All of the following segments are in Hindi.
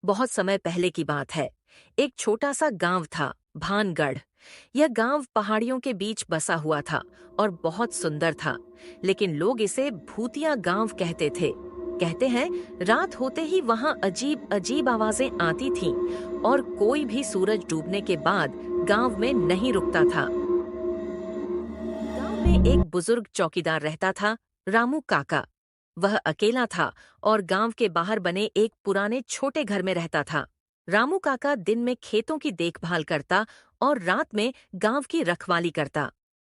बहुत समय पहले की बात है। एक छोटा सा गांव था, भानगढ़। यह गांव पहाड़ियों के बीच बसा हुआ था और बहुत सुंदर था, लेकिन लोग इसे भूतिया गांव कहते थे। कहते हैं, रात होते ही वहां अजीब अजीब आवाजें आती थीं और कोई भी सूरज डूबने के बाद गांव में नहीं रुकता था। गांव में एक बुजुर्ग चौकीदार रहता था, रामू काका। वह अकेला था और गांव के बाहर बने एक पुराने छोटे घर में रहता था। रामू काका दिन में खेतों की देखभाल करता और रात में गांव की रखवाली करता।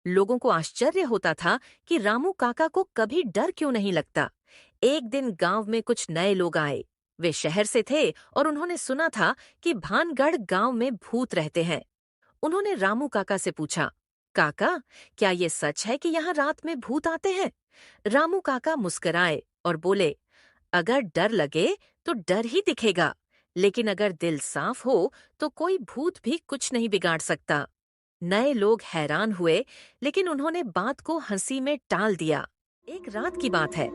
लोगों को आश्चर्य होता था कि रामू काका को कभी डर क्यों नहीं लगता। एक दिन गांव में कुछ नए लोग आए। वे शहर से थे और उन्होंने सुना था कि भानगढ़ गांव में भूत रहते हैं। उन्होंने रामू काका से पूछा, काका, क्या ये सच है कि यहाँ रात में भूत आते हैं? रामू काका मुस्कुराए और बोले, अगर डर लगे तो डर ही दिखेगा, लेकिन अगर दिल साफ हो तो कोई भूत भी कुछ नहीं बिगाड़ सकता। नए लोग हैरान हुए, लेकिन उन्होंने बात को हंसी में टाल दिया। एक रात की बात है।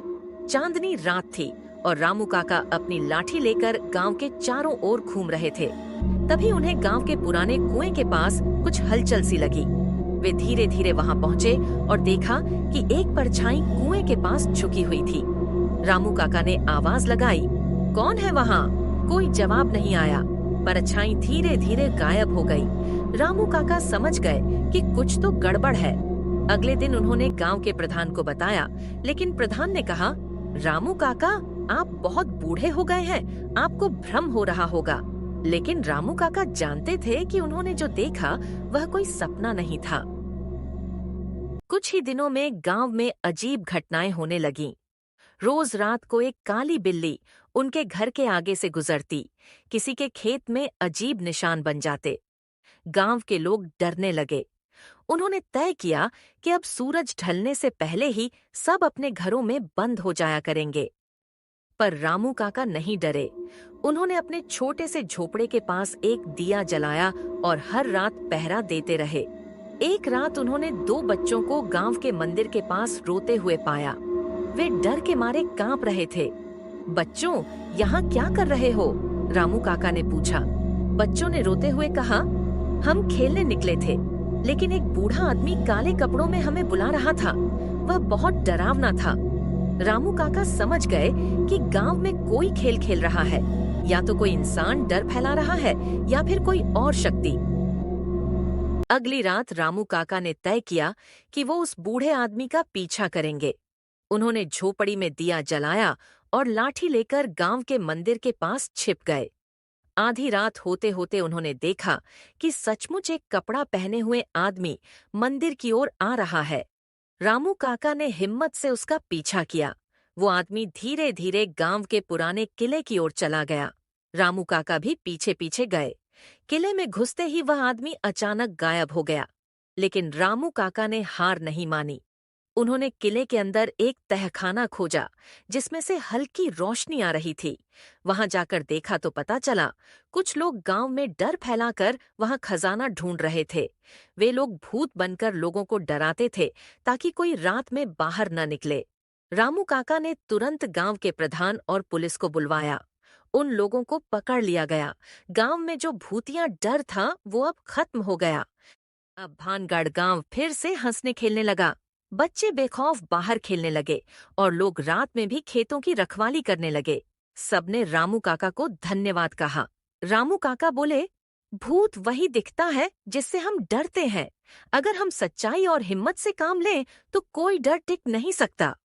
चांदनी रात थी और रामू काका अपनी लाठी लेकर गांव के चारों ओर घूम रहे थे। तभी उन्हें गांव के पुराने कुएं के पास कुछ हलचल सी लगी। वे धीरे धीरे वहां पहुंचे और देखा कि एक परछाई कुएं के पास झुकी हुई थी। रामू काका ने आवाज लगाई, कौन है वहां? कोई जवाब नहीं आया। परछाई धीरे धीरे गायब हो गई। रामू काका समझ गए कि कुछ तो गड़बड़ है। अगले दिन उन्होंने गांव के प्रधान को बताया, लेकिन प्रधान ने कहा, रामू काका, आप बहुत बूढ़े हो गए हैं, आपको भ्रम हो रहा होगा। लेकिन रामू काका जानते थे कि उन्होंने जो देखा वह कोई सपना नहीं था। कुछ ही दिनों में गांव में अजीब घटनाएं होने लगीं। रोज रात को एक काली बिल्ली उनके घर के आगे से गुजरती, किसी के खेत में अजीब निशान बन जाते। गांव के लोग डरने लगे। उन्होंने तय किया कि अब सूरज ढलने से पहले ही सब अपने घरों में बंद हो जाया करेंगे। पर रामू काका नहीं डरे। उन्होंने अपने छोटे से झोपड़े के पास एक दिया जलाया और हर रात पहरा देते रहे। एक रात उन्होंने दो बच्चों को गांव के मंदिर के पास रोते हुए पाया। वे डर के मारे कांप रहे थे। बच्चों, यहाँ क्या कर रहे हो? रामू काका ने पूछा। बच्चों ने रोते हुए कहा, हम खेलने निकले थे, लेकिन एक बूढ़ा आदमी काले कपड़ों में हमें बुला रहा था। वह बहुत डरावना था। रामू काका समझ गए कि गांव में कोई खेल खेल रहा है। या तो कोई इंसान डर फैला रहा है या फिर कोई और शक्ति। अगली रात रामू काका ने तय किया कि वो उस बूढ़े आदमी का पीछा करेंगे। उन्होंने झोपड़ी में दिया जलाया और लाठी लेकर गांव के मंदिर के पास छिप गए। आधी रात होते होते उन्होंने देखा कि सचमुच एक कपड़ा पहने हुए आदमी मंदिर की ओर आ रहा है। रामू काका ने हिम्मत से उसका पीछा किया। वो आदमी धीरे धीरे गांव के पुराने किले की ओर चला गया। रामू काका भी पीछे पीछे गए। किले में घुसते ही वह आदमी अचानक गायब हो गया। लेकिन रामू काका ने हार नहीं मानी। उन्होंने किले के अंदर एक तहखाना खोजा, जिसमें से हल्की रोशनी आ रही थी। वहां जाकर देखा तो पता चला, कुछ लोग गांव में डर फैलाकर वहां खजाना ढूंढ रहे थे। वे लोग भूत बनकर लोगों को डराते थे ताकि कोई रात में बाहर न निकले। रामू काका ने तुरंत गांव के प्रधान और पुलिस को बुलवाया। उन लोगों को पकड़ लिया गया। गांव में जो भूतिया डर था वो अब खत्म हो गया। अब भानगढ़ गांव फिर से हंसने खेलने लगा। बच्चे बेखौफ बाहर खेलने लगे और लोग रात में भी खेतों की रखवाली करने लगे। सबने रामू काका को धन्यवाद कहा। रामू काका बोले, भूत वही दिखता है जिससे हम डरते हैं। अगर हम सच्चाई और हिम्मत से काम लें तो कोई डर टिक नहीं सकता।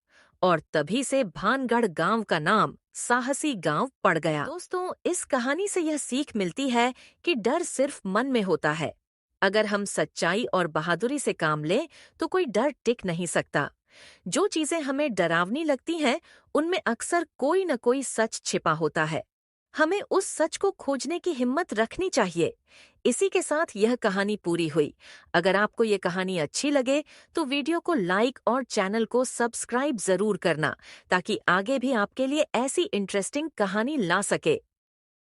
और तभी से भानगढ़ गांव का नाम साहसी गांव पड़ गया। दोस्तों, इस कहानी से यह सीख मिलती है कि डर सिर्फ मन में होता है। अगर हम सच्चाई और बहादुरी से काम लें तो कोई डर टिक नहीं सकता। जो चीजें हमें डरावनी लगती हैं, उनमें अक्सर कोई न कोई सच छिपा होता है। हमें उस सच को खोजने की हिम्मत रखनी चाहिए। इसी के साथ यह कहानी पूरी हुई। अगर आपको ये कहानी अच्छी लगे तो वीडियो को लाइक और चैनल को सब्सक्राइब जरूर करना, ताकि आगे भी आपके लिए ऐसी इंटरेस्टिंग कहानी ला सके।